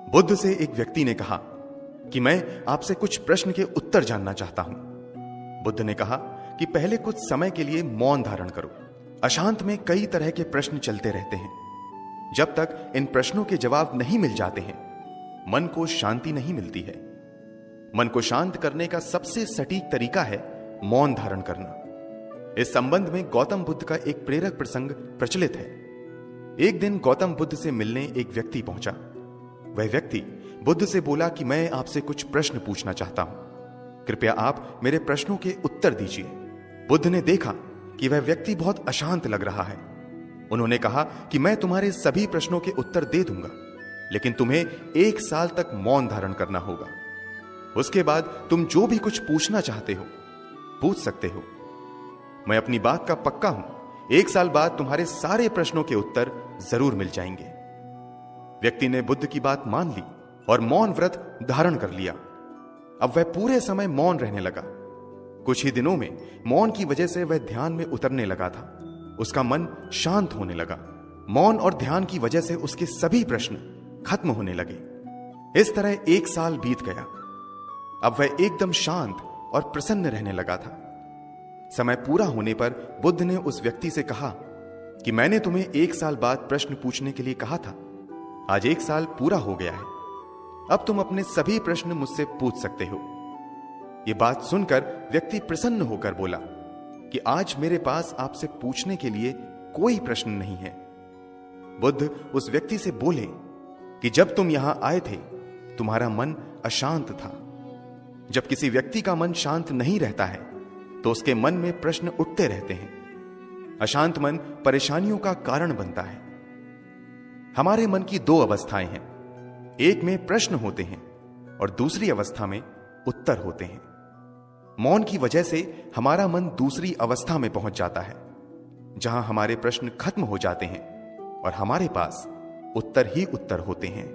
बुद्ध से एक व्यक्ति ने कहा कि मैं आपसे कुछ प्रश्न के उत्तर जानना चाहता हूं। बुद्ध ने कहा कि पहले कुछ समय के लिए मौन धारण करो। अशांत में कई तरह के प्रश्न चलते रहते हैं। जब तक इन प्रश्नों के जवाब नहीं मिल जाते हैं, मन को शांति नहीं मिलती है। मन को शांत करने का सबसे सटीक तरीका है मौन धारण करना। इस संबंध में गौतम बुद्ध का एक प्रेरक प्रसंग प्रचलित है। एक दिन गौतम बुद्ध से मिलने एक व्यक्ति पहुंचा। वह व्यक्ति बुद्ध से बोला कि मैं आपसे कुछ प्रश्न पूछना चाहता हूं, कृपया आप मेरे प्रश्नों के उत्तर दीजिए। बुद्ध ने देखा कि वह व्यक्ति बहुत अशांत लग रहा है। उन्होंने कहा कि मैं तुम्हारे सभी प्रश्नों के उत्तर दे दूंगा, लेकिन तुम्हें 1 साल तक मौन धारण करना होगा। उसके बाद तुम जो भी कुछ पूछना चाहते हो पूछ सकते हो। मैं अपनी बात का पक्का हूं, 1 साल बाद तुम्हारे सारे प्रश्नों के उत्तर जरूर मिल जाएंगे। व्यक्ति ने बुद्ध की बात मान ली और मौन व्रत धारण कर लिया। अब वह पूरे समय मौन रहने लगा। कुछ ही दिनों में मौन की वजह से वह ध्यान में उतरने लगा था। उसका मन शांत होने लगा। मौन और ध्यान की वजह से उसके सभी प्रश्न खत्म होने लगे। इस तरह 1 साल बीत गया। अब वह एकदम शांत और प्रसन्न रहने लगा था। समय पूरा होने पर बुद्ध ने उस व्यक्ति से कहा कि मैंने तुम्हें 1 साल बाद प्रश्न पूछने के लिए कहा था। आज 1 साल पूरा हो गया है। अब तुम अपने सभी प्रश्न मुझसे पूछ सकते हो। यह बात सुनकर व्यक्ति प्रसन्न होकर बोला कि आज मेरे पास आपसे पूछने के लिए कोई प्रश्न नहीं है। बुद्ध उस व्यक्ति से बोले कि जब तुम यहां आए थे तुम्हारा मन अशांत था। जब किसी व्यक्ति का मन शांत नहीं रहता है तो उसके मन में प्रश्न उठते रहते हैं। अशांत मन परेशानियों का कारण बनता है। हमारे मन की 2 अवस्थाएं हैं। एक में प्रश्न होते हैं और दूसरी अवस्था में उत्तर होते हैं। मौन की वजह से हमारा मन दूसरी अवस्था में पहुंच जाता है, जहां हमारे प्रश्न खत्म हो जाते हैं और हमारे पास उत्तर ही उत्तर होते हैं।